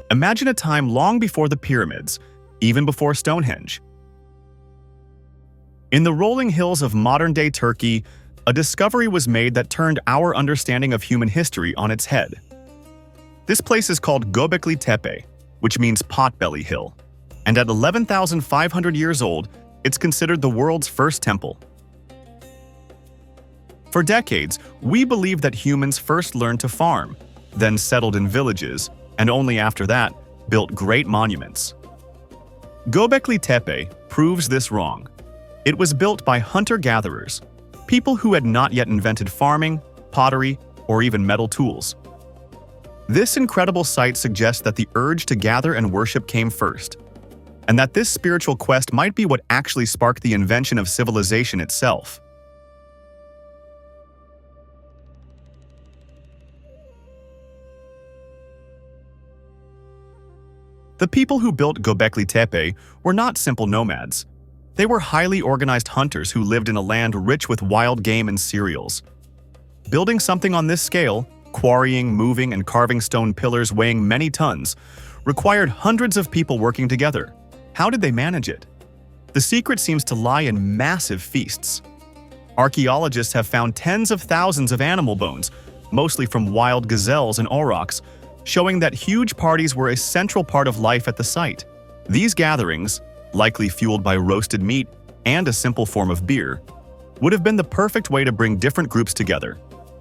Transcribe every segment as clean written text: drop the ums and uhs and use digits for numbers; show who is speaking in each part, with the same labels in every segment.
Speaker 1: Imagine a time long before the pyramids, even before Stonehenge. In the rolling hills of modern-day Turkey, a discovery was made that turned our understanding of human history on its head. This place is called Göbeklitepe, which means potbelly hill, and at 11,500 years old, it's considered the world's first temple. For decades, we believed that humans first learned to farm, then settled in villages, and only after that, built great monuments. Göbeklitepe proves this wrong. It was built by hunter-gatherers, people who had not yet invented farming, pottery, or even metal tools. This incredible site suggests that the urge to gather and worship came first, and that this spiritual quest might be what actually sparked the invention of civilization itself. The people who built Göbeklitepe were not simple nomads. They were highly organized hunters who lived in a land rich with wild game and cereals. Building something on this scale, quarrying, moving, and carving stone pillars weighing many tons, required hundreds of people working together. How did they manage it? The secret seems to lie in massive feasts. Archaeologists have found tens of thousands of animal bones, mostly from wild gazelles and aurochs, showing that huge parties were a central part of life at the site. These gatherings, likely fueled by roasted meat and a simple form of beer, would have been the perfect way to bring different groups together,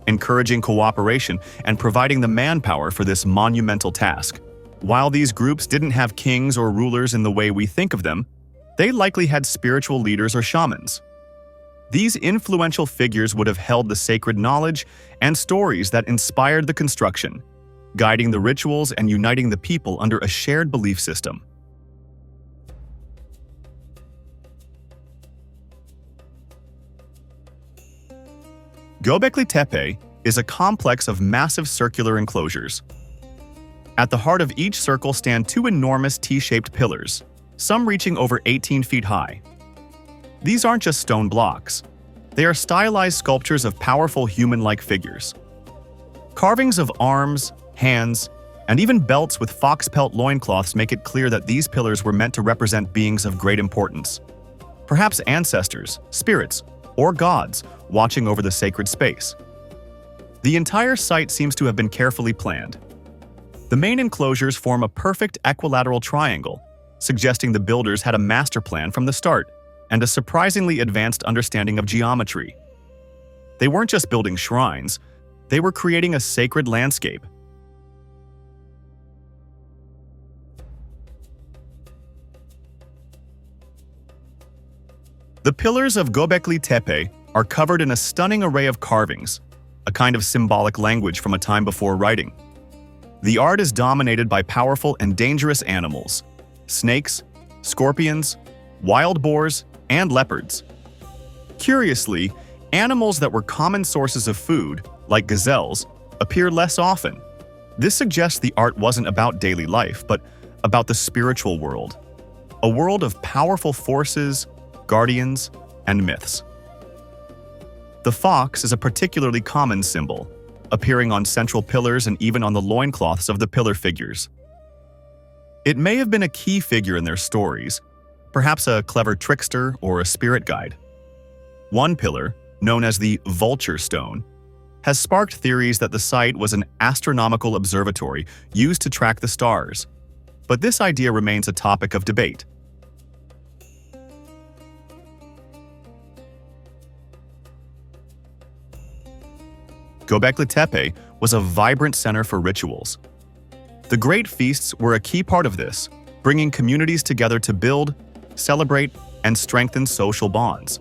Speaker 1: encouraging cooperation and providing the manpower for this monumental task. While these groups didn't have kings or rulers in the way we think of them, they likely had spiritual leaders or shamans. These influential figures would have held the sacred knowledge and stories that inspired the construction, guiding the rituals and uniting the people under a shared belief system. Göbeklitepe is a complex of massive circular enclosures. At the heart of each circle stand two enormous T-shaped pillars, some reaching over 18 feet high. These aren't just stone blocks. They are stylized sculptures of powerful human-like figures. Carvings of arms, hands, and even belts with fox pelt loincloths make it clear that these pillars were meant to represent beings of great importance. Perhaps ancestors, spirits, or gods watching over the sacred space. The entire site seems to have been carefully planned. The main enclosures form a perfect equilateral triangle, suggesting the builders had a master plan from the start and a surprisingly advanced understanding of geometry. They weren't just building shrines, they were creating a sacred landscape. The pillars of Göbeklitepe are covered in a stunning array of carvings, a kind of symbolic language from a time before writing. The art is dominated by powerful and dangerous animals: snakes, scorpions, wild boars, and leopards. Curiously, animals that were common sources of food, like gazelles, appear less often. This suggests the art wasn't about daily life, but about the spiritual world, a world of powerful forces, guardians, and myths. The fox is a particularly common symbol, appearing on central pillars and even on the loincloths of the pillar figures. It may have been a key figure in their stories, perhaps a clever trickster or a spirit guide. One pillar, known as the vulture stone, has sparked theories that the site was an astronomical observatory used to track the stars, but this idea remains a topic of debate. Göbeklitepe was a vibrant center for rituals. The great feasts were a key part of this, bringing communities together to build, celebrate, and strengthen social bonds.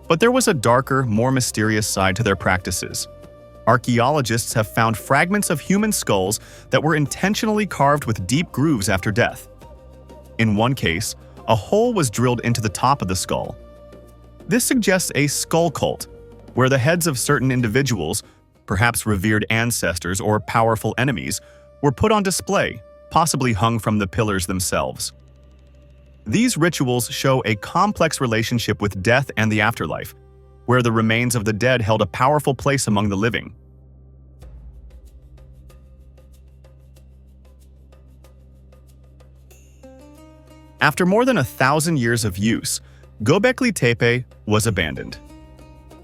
Speaker 1: But there was a darker, more mysterious side to their practices. Archaeologists have found fragments of human skulls that were intentionally carved with deep grooves after death. In one case, a hole was drilled into the top of the skull. This suggests a skull cult, where the heads of certain individuals, perhaps revered ancestors or powerful enemies, were put on display, possibly hung from the pillars themselves. These rituals show a complex relationship with death and the afterlife, where the remains of the dead held a powerful place among the living. After more than 1,000 years of use, Göbeklitepe was abandoned.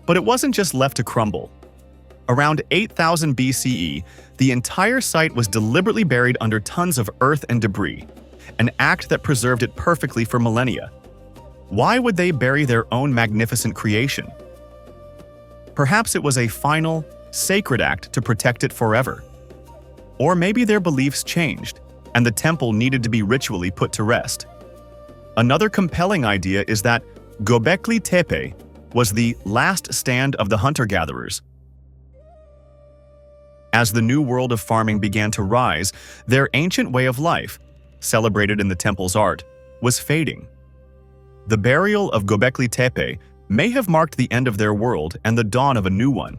Speaker 1: But it wasn't just left to crumble. Around 8000 BCE, the entire site was deliberately buried under tons of earth and debris, an act that preserved it perfectly for millennia. Why would they bury their own magnificent creation? Perhaps it was a final, sacred act to protect it forever. Or maybe their beliefs changed, and the temple needed to be ritually put to rest. Another compelling idea is that Göbeklitepe was the last stand of the hunter-gatherers. As the new world of farming began to rise, their ancient way of life, celebrated in the temple's art, was fading. The burial of Göbeklitepe may have marked the end of their world and the dawn of a new one.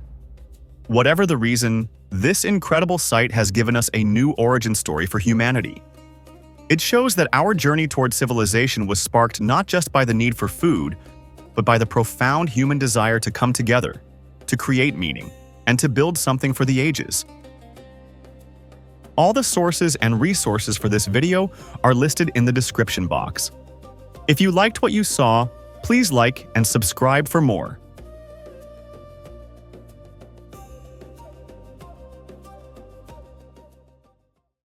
Speaker 1: Whatever the reason, this incredible site has given us a new origin story for humanity. It shows that our journey toward civilization was sparked not just by the need for food, but by the profound human desire to come together, to create meaning, and to build something for the ages. All the sources and resources for this video are listed in the description box. If you liked what you saw, please like and subscribe for more.